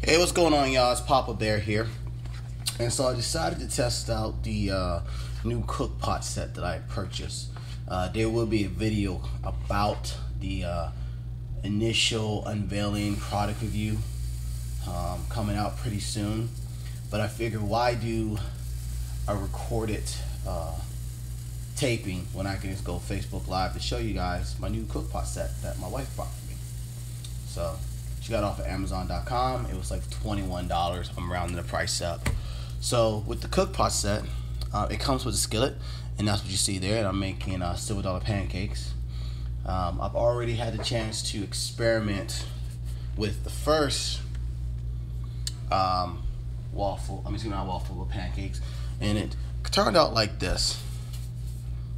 Hey, what's going on, y'all? It's Papa Bear here. And so I decided to test out the new cook pot set that I purchased. There will be a video about the initial unveiling product review coming out pretty soon. But I figured, why do a recorded taping when I can just go Facebook Live to show you guys my new cook pot set that my wife bought for me. So she got it off of Amazon.com. It was like $21. I'm rounding the price up. So with the cook pot set, it comes with a skillet, and that's what you see there. And I'm making silver dollar pancakes. I've already had the chance to experiment with the first waffle. Not waffle, but pancakes, and it turned out like this.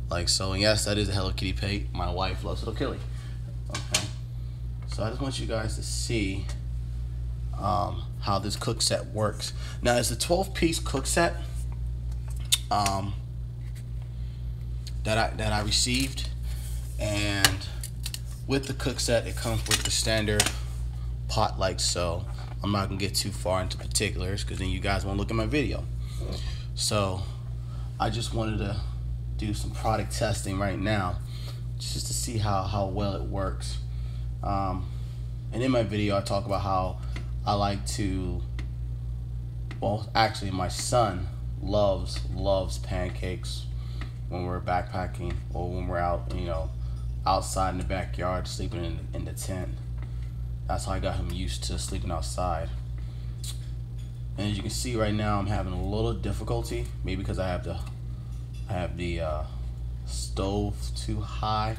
Like so. And yes, that is a Hello Kitty plate. My wife loves Hello Kitty. Okay. So I just want you guys to see how this cook set works. Now, it's a 12-piece cook set that I received, and with the cook set, it comes with the standard pot like so. I'm not gonna get too far into particulars because then you guys won't look at my video. So I just wanted to do some product testing right now, just to see how well it works. And in my video, I talk about how I like to, well, actually my son loves pancakes when we're backpacking or when we're out, outside in the backyard, sleeping in the tent. That's how I got him used to sleeping outside. And as you can see right now, I'm having a little difficulty, maybe because I have the stove too high,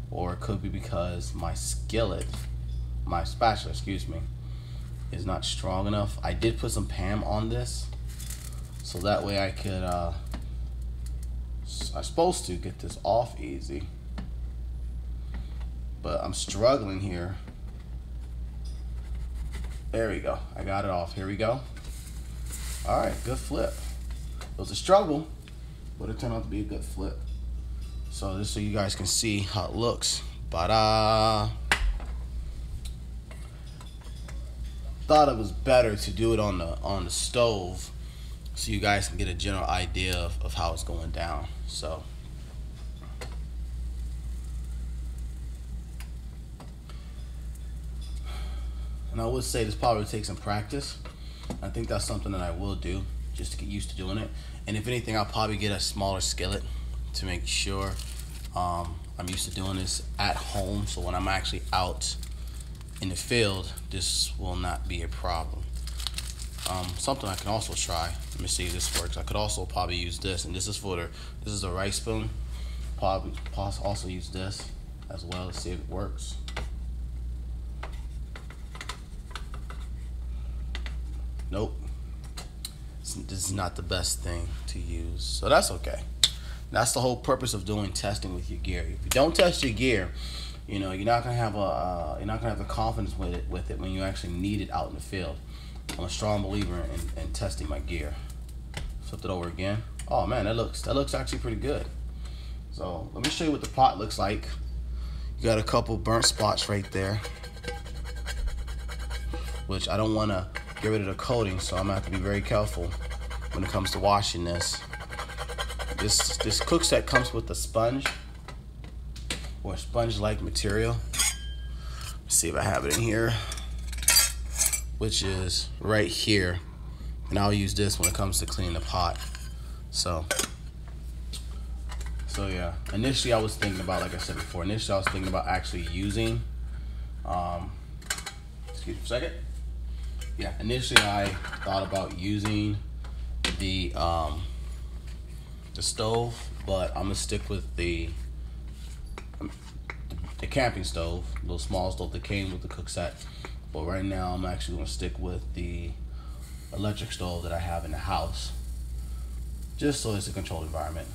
or it could be because my spatula, is not strong enough. I did put some Pam on this, so that way I could, I'm supposed to get this off easy, but I'm struggling here. There we go. I got it off. Here we go. All right, good flip. It was a struggle, but it turned out to be a good flip. So just so you guys can see how it looks. Ba-da! Thought it was better to do it on the stove, so you guys can get a general idea of how it's going down. So and I would say this probably takes some practice. I think that's something that I will do just to get used to doing it. And if anything, I'll probably get a smaller skillet to make sure I'm used to doing this at home, so when I'm actually out in the field, this will not be a problem. Something I can also try, let me see if this works. I could also probably use this, and this is a rice spoon. Probably also use this as well to see if it works. Nope. This is not the best thing to use, so that's okay. That's the whole purpose of doing testing with your gear. If you don't test your gear, you're not gonna have the confidence with it when you actually need it out in the field. I'm a strong believer in testing my gear. Flip it over again. Oh man, that looks actually pretty good. So let me show you what the pot looks like. You got a couple burnt spots right there, which I don't want to get rid of the coating, so I'm gonna have to be very careful when it comes to washing this. This cook set comes with a sponge, or sponge-like material. Let's see if I have it in here, which is right here, and I'll use this when it comes to cleaning the pot. So yeah, initially I was thinking about, like I said before, actually using, excuse me a second. Yeah, initially I thought about using the stove, but I'm gonna stick with the camping stove, the little small stove that came with the cook set. But right now I'm actually gonna stick with the electric stove that I have in the house, just so it's a controlled environment.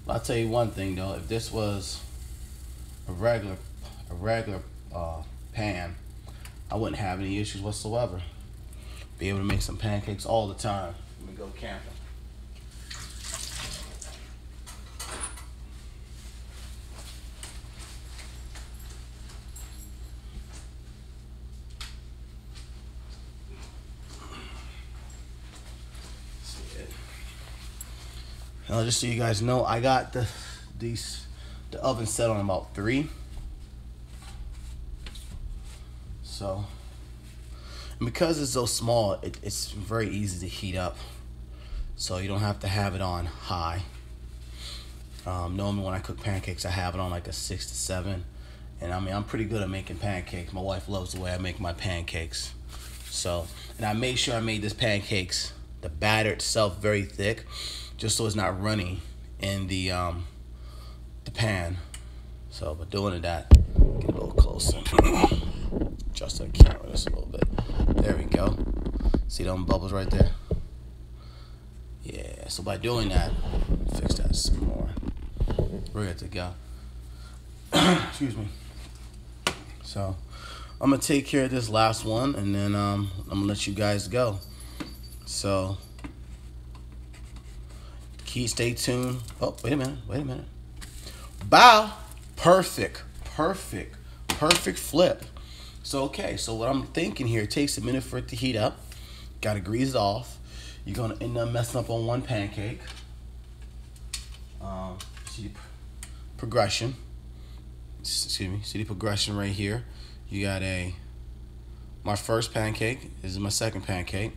I'll tell you one thing though, if this was a regular pan, I wouldn't have any issues whatsoever. Be able to make some pancakes all the time when we go camping. Just so you guys know, I got the oven set on about 3. So, and because it's so small, it's very easy to heat up. So you don't have to have it on high. Normally when I cook pancakes, I have it on like a 6 to 7. And I mean, I'm pretty good at making pancakes. My wife loves the way I make my pancakes. So, and I made sure I made this pancakes, the batter itself, very thick, just so it's not runny in the pan. So, by doing that, get a little closer. Adjust the camera just a little bit. There we go. See them bubbles right there? Yeah, so by doing that, fix that some more. We're good to go. Excuse me. So, I'm going to take care of this last one, and then I'm going to let you guys go. So, stay tuned. Oh, wait a minute. Bow. Perfect flip. So, okay, so what I'm thinking here, it takes a minute for it to heat up. Got to grease it off. You're going to end up messing up on one pancake. See the progression. Excuse me. See the progression right here. You got my first pancake. This is my second pancake.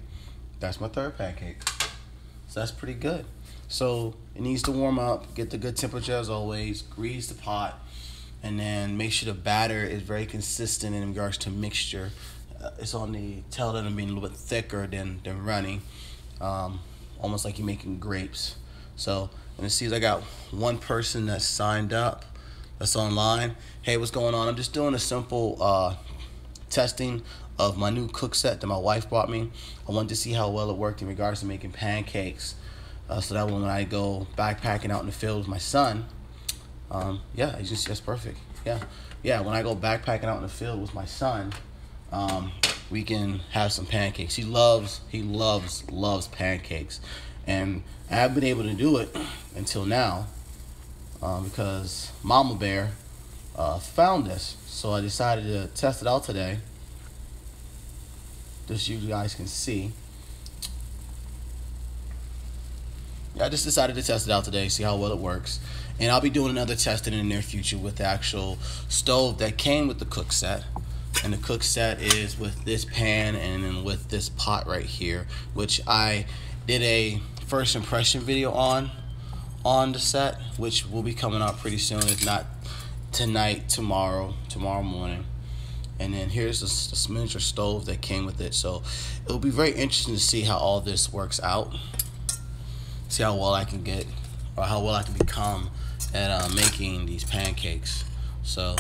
That's my third pancake. So that's pretty good. So it needs to warm up. Get the good temperature as always. Grease the pot. And then make sure the batter is very consistent in regards to mixture. It's on the tail end of being a little bit thicker than runny. Almost like you're making grapes. So, and it seems I got one person that's signed up, that's online. Hey, what's going on? I'm just doing a simple testing of my new Cookset that my wife bought me. I wanted to see how well it worked in regards to making pancakes. So that when I go backpacking out in the field with my son, yeah, you can see that's perfect. Yeah, when I go backpacking out in the field with my son, we can have some pancakes. He loves pancakes, and I haven't been able to do it until now because Mama Bear found this. So I decided to test it out today, just so you guys can see. I just decided to test it out today, see how well it works. And I'll be doing another testing in the near future with the actual stove that came with the Cookset. And the Cookset is with this pan and then with this pot right here, which I did a first impression video on the set, which will be coming out pretty soon, if not tonight, tomorrow morning. And then here's this miniature stove that came with it. So it'll be very interesting to see how all this works out. See how well I can get, or how well I can become at making these pancakes. So,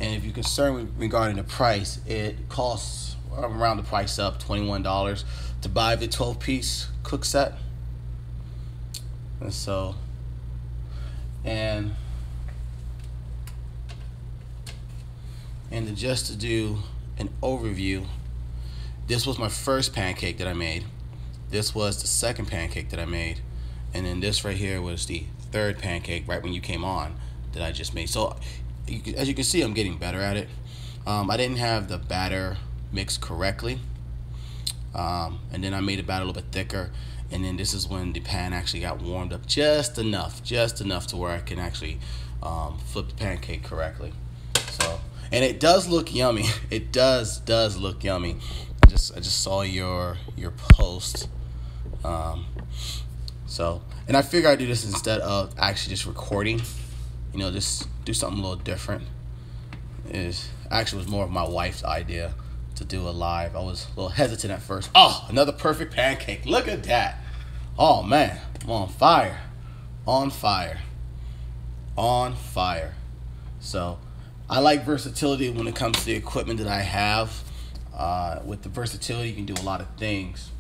and if you're concerned regarding the price, it costs around the price up $21 to buy the 12-piece Cookset. And so, and just to do an overview, this was my first pancake that I made. This was the second pancake that I made. And then this right here was the third pancake right when you came on that I just made. So as you can see, I'm getting better at it. I didn't have the batter mixed correctly. And then I made the batter a little bit thicker. And then this is when the pan actually got warmed up just enough to where I can actually flip the pancake correctly. So, and it does look yummy. It does look yummy. I just saw your post. So, and I figured I'd do this instead of actually just recording. You know, just do something a little different. It actually was more of my wife's idea to do a live. I was a little hesitant at first. Oh, another perfect pancake. Look at that. Oh man, I'm on fire. On fire. So, I like versatility when it comes to the equipment that I have. With the versatility, you can do a lot of things.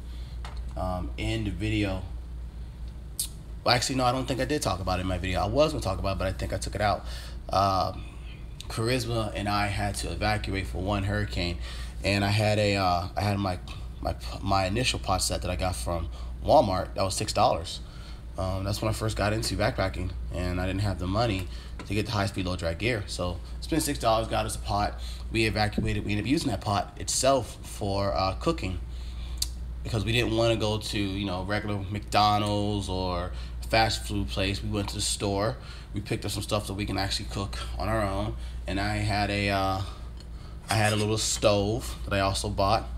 In the video, well, actually, no, I don't think I did talk about it in my video. I was going to talk about it, but I think I took it out. Charisma and I had to evacuate for one hurricane, and I had my initial pot set that I got from Walmart. That was $6. That's when I first got into backpacking, and I didn't have the money to get the high-speed low-drag gear. So spent $6, got us a pot. We evacuated. We ended up using that pot itself for cooking, because we didn't want to go to, you know, regular McDonald's or fast food place. We went to the store. We picked up some stuff that we can actually cook on our own. And I had a little stove that I also bought.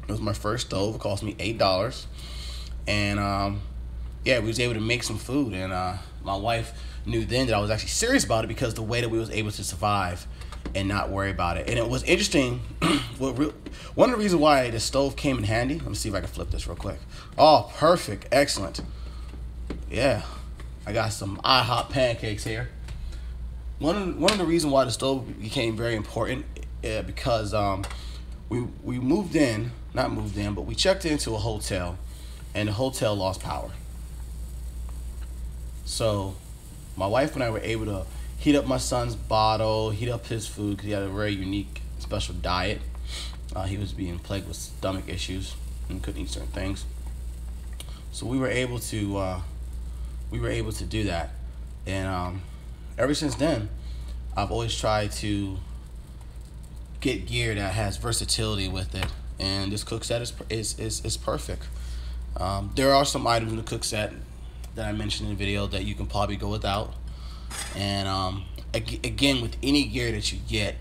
It was my first stove. It cost me $8. And yeah, we was able to make some food. And my wife knew then that I was actually serious about it because the way that we was able to survive and not worry about it. And it was interesting. One of the reasons why the stove came in handy. Let me see if I can flip this real quick. Oh, perfect. Excellent. Yeah. I got some IHOP pancakes here. One of the reasons why the stove became very important because we moved in, not moved in, but we checked into a hotel, and the hotel lost power. So my wife and I were able to heat up my son's bottle, heat up his food because he had a very unique, special diet. He was being plagued with stomach issues and couldn't eat certain things. So we were able to do that, and ever since then, I've always tried to get gear that has versatility with it, and this Cookset is perfect. There are some items in the Cookset that I mentioned in the video that you can probably go without, and again, with any gear that you get,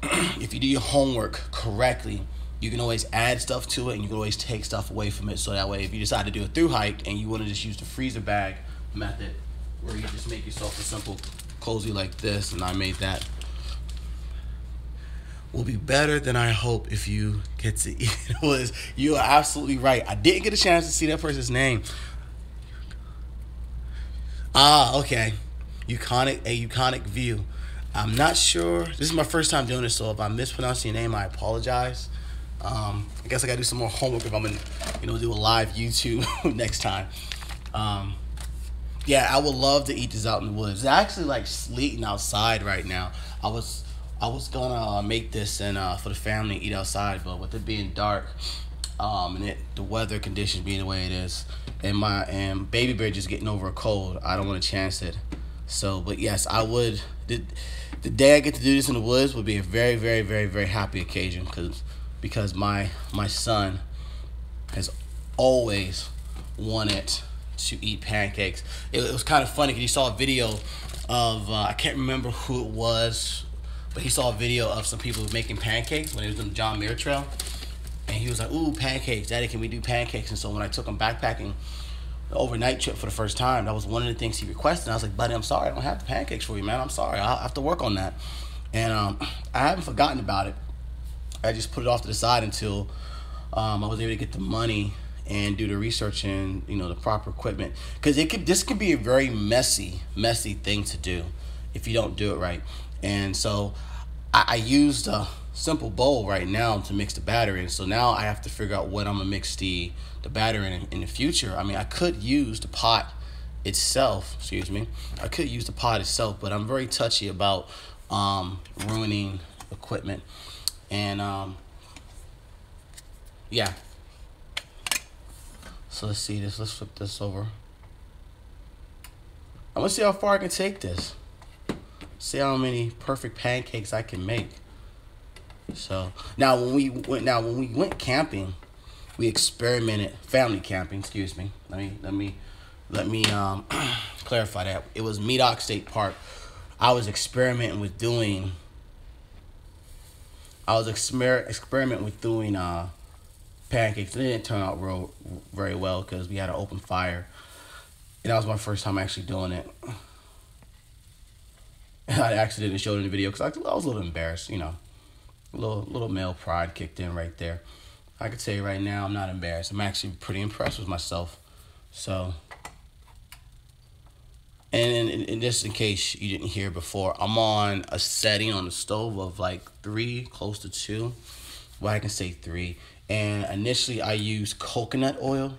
if you do your homework correctly, you can always add stuff to it, and you can always take stuff away from it. So that way, if you decide to do a through hike and you want to just use the freezer bag method, where you just make yourself a simple cozy like this, and I made that, will be better than I hope if you get to eat it. You are absolutely right. I didn't get a chance to see that person's name. Okay. A Euconic View. I'm not sure. This is my first time doing this, so if I'm mispronouncing your name, I apologize. I guess I gotta do some more homework if I'm gonna, do a live YouTube next time. Yeah, I would love to eat this out in the woods. It's actually like sleeting outside right now. I was gonna make this and for the family eat outside, but with it being dark, and the weather conditions being the way it is, and baby bear just getting over a cold, I don't want to chance it. So, but yes, I would. The day I get to do this in the woods would be a very, very, very, very happy occasion because my son has always wanted to eat pancakes. It was kind of funny because he saw a video of I can't remember who it was, but he saw a video of some people making pancakes when he was on the John Muir Trail, and he was like, "Ooh, pancakes, Daddy, can we do pancakes?" And so when I took him backpacking the overnight trip for the first time, that was one of the things he requested. And I was like, "Buddy, I'm sorry, I don't have the pancakes for you, man. I'm sorry, I'll have to work on that." And I haven't forgotten about it. I just put it off to the side until I was able to get the money and do the research and the proper equipment, because this could be a very messy thing to do if you don't do it right. And so I used a simple bowl right now to mix the batter in. So now I have to figure out what I'm gonna mix the batter in the future. I mean, I could use the pot itself. Excuse me. I could use the pot itself, but I'm very touchy about ruining equipment. And yeah. So let's see this. Let's flip this over. I'm gonna see how far I can take this. See how many perfect pancakes I can make. So now when we went camping, we experimented. Family camping, excuse me. Let me clarify that. It was Medoc State Park. I was experimenting with doing pancakes. It didn't turn out very well because we had an open fire, and that was my first time actually doing it. And I actually didn't show it in the video because I was a little embarrassed, a little male pride kicked in right there. I could tell you right now, I'm not embarrassed. I'm actually pretty impressed with myself. So, and just in case you didn't hear before, I'm on a setting on the stove of like 3, close to 2. Well, I can say 3. And initially, I used coconut oil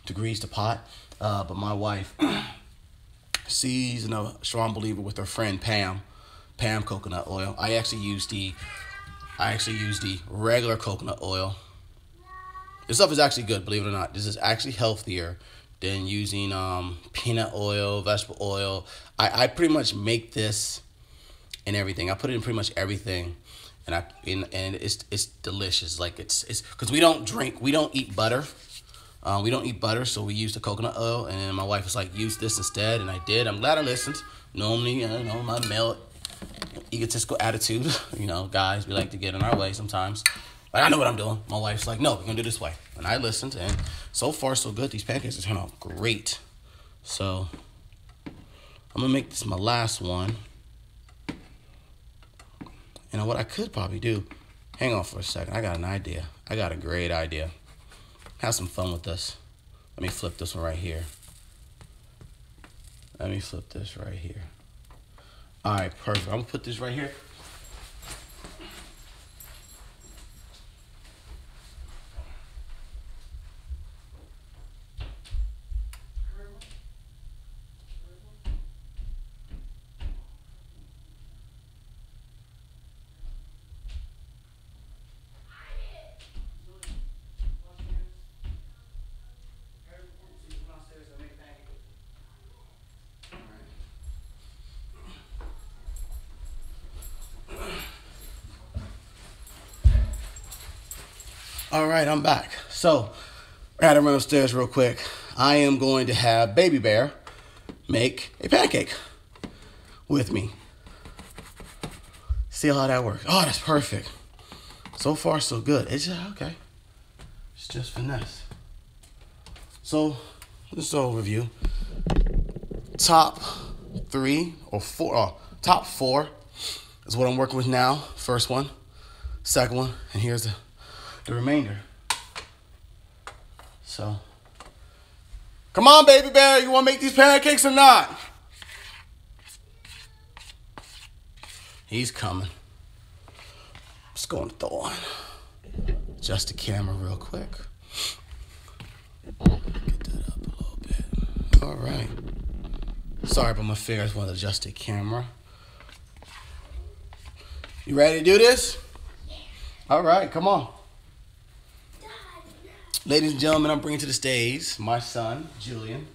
to grease the pot. But my wife, she's a strong believer with her friend Pam coconut oil. I actually used the regular coconut oil. This stuff is actually good, believe it or not. This is actually healthier than using peanut oil, vegetable oil. I pretty much make this in everything. I put it in pretty much everything. And it's delicious. Like it's because we don't eat butter. We don't eat butter, so we use the coconut oil. And my wife was like, use this instead, and I did. I'm glad I listened. Normally, my male egotistical attitude, guys, we like to get in our way sometimes. But I know what I'm doing. My wife's like, no, we're going to do this way. And I listened, and so far, so good. These pancakes are turning out great. So I'm going to make this my last one. What I could probably do, hang on for a second. I got an idea. I got a great idea. Have some fun with this. Let me flip this one right here. Let me flip this right here. All right, perfect. I'm going to put this right here. All right, I'm back. So, I had to run upstairs real quick. I am going to have Baby Bear make a pancake with me. See how that works. Oh, that's perfect. So far, so good. It's just, okay. It's just finesse. So, this overview. Top 3 or 4, top 4 is what I'm working with now. First one, second one, and here's the remainder. So, come on, Baby Bear, you want to make these pancakes or not? He's coming. Just going to throw on. Adjust the camera real quick. Get that up a little bit. All right. Sorry about my finger. I just want to adjust the camera. You ready to do this? Yeah. All right, come on. Ladies and gentlemen, I'm bringing to the stage my son, Julian,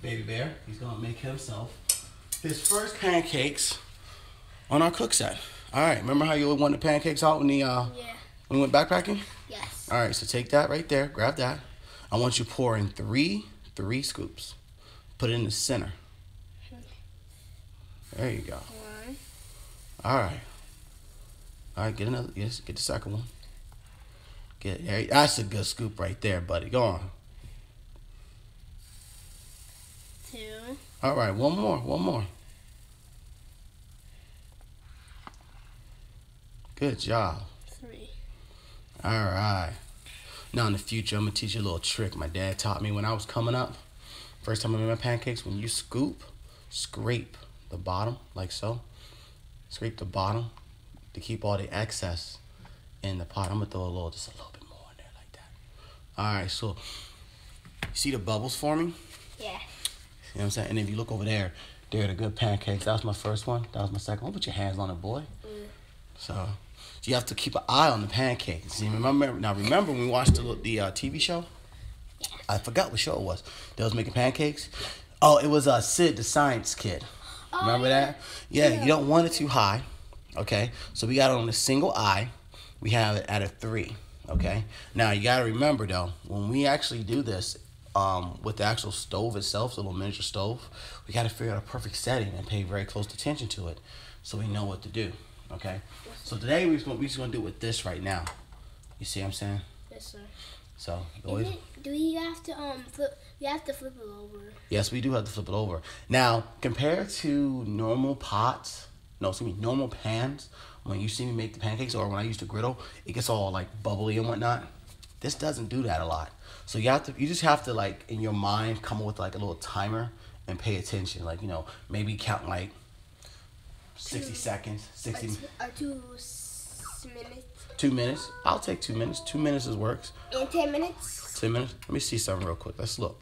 Baby Bear. He's going to make himself his first pancakes on our Cookset. All right, remember how you wanted pancakes out when when we went backpacking? Yes. All right, so take that right there, grab that. I want you to pour in three scoops. Put it in the center. There you go. One. All right. All right, get another. Yes, get the second one. That's a good scoop right there, buddy. Go on. 2. All right, one more. Good job. 3. All right. Now in the future, I'm gonna teach you a little trick my dad taught me when I was coming up. First time I made my pancakes, when you scoop, scrape the bottom like so. Scrape the bottom to keep all the excess in the pot. I'm gonna throw just a little bit more in there like that. All right, so you see the bubbles forming? Yeah. You know what I'm saying? And if you look over there, they're the good pancakes. That was my first one. That was my second one. Put your hands on it, boy. So you have to keep an eye on the pancakes. See, remember when we watched the TV show? Yes. I forgot what show it was. They was making pancakes. Oh, it was Sid the Science Kid. Remember that? Yeah, you don't want it too high. Okay, so we got it on a single eye. We have it at a 3. Okay. Now you gotta remember though, when we actually do this, with the actual stove itself, the little miniature stove, we gotta figure out a perfect setting and pay very close attention to it, so we know what to do. Okay. So today we're just gonna do it with this right now. You see what I'm saying? Yes, sir. So Do you have to flip? You have to flip it over. Yes, we do have to flip it over. Now, compared to normal normal pans, when you see me make the pancakes or when I use the griddle, it gets all like bubbly and whatnot. This doesn't do that a lot. So you just have to like in your mind come up with like a little timer and pay attention. Like, maybe count like 60 seconds, 60 or 2 minutes. 2 minutes. I'll take 2 minutes. 2 minutes works. And 10 minutes. 10 minutes. Let me see something real quick. Let's look.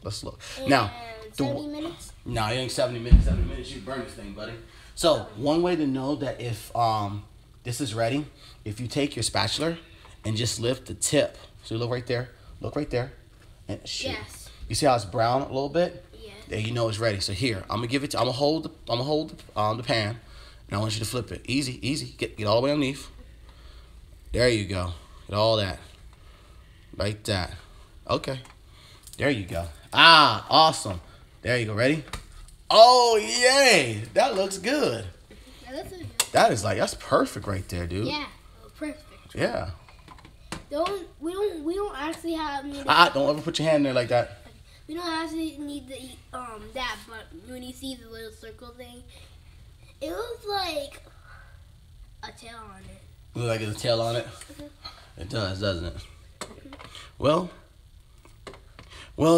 And Now, 70 minutes. No, it ain't 70 minutes. 70 minutes, you burn this thing, buddy. So one way to know that if this is ready, if you take your spatula and just lift the tip. So you look right there, and shoot. Yes. You see how it's brown a little bit? Yeah. There, you know it's ready. So here, I'm gonna hold the pan, and I want you to flip it. Easy. Get all the way underneath. There you go. Get all that. Like that. Okay. There you go. Ah, awesome. There you go. Ready? Oh, yay. That looks good. That looks good. That's perfect right there, dude. Yeah, perfect. Yeah. We don't actually have need Don't ever put your hand there like that. we don't actually need to eat that, but when you see the little circle thing, it looks like a tail on it. Look like it's a tail on it? It does, doesn't it? Well,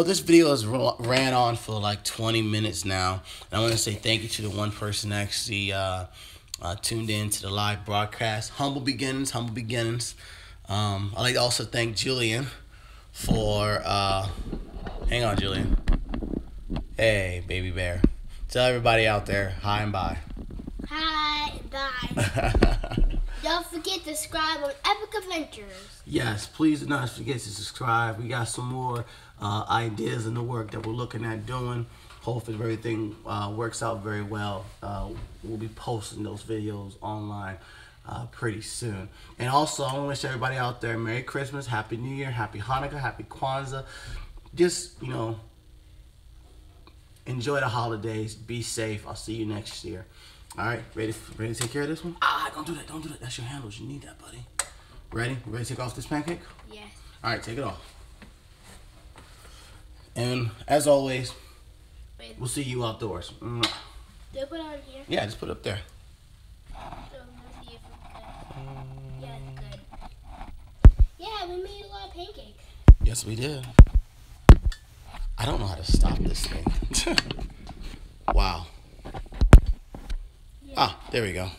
this video has ran on for like 20 minutes now. And I want to say thank you to the one person that actually tuned in to the live broadcast. Humble beginnings, humble beginnings. I'd like to also thank Julian for, hang on, Julian. Hey, baby bear. Tell everybody out there, hi and bye. Hi, bye. Don't forget to subscribe on Epic Adventures. Yes, please do not forget to subscribe. We got some more ideas in the work that we're looking at doing. Hopefully everything works out very well. We'll be posting those videos online pretty soon. And also, I want to wish everybody out there Merry Christmas, Happy New Year, Happy Hanukkah, Happy Kwanzaa. Just, enjoy the holidays. Be safe. I'll see you next year. All right, ready to take care of this one? Don't do that. Don't do that. That's your handles. You need that, buddy. Ready? Ready to take off this pancake? Yes. All right, take it off. And as always, we'll see you outdoors. Do I put it on here? Yeah, just put it up there. So we'll see if it's good. Yeah, it's good. Yeah, we made a lot of pancakes. Yes, we did. I don't know how to stop this thing. Wow. Yeah. There we go.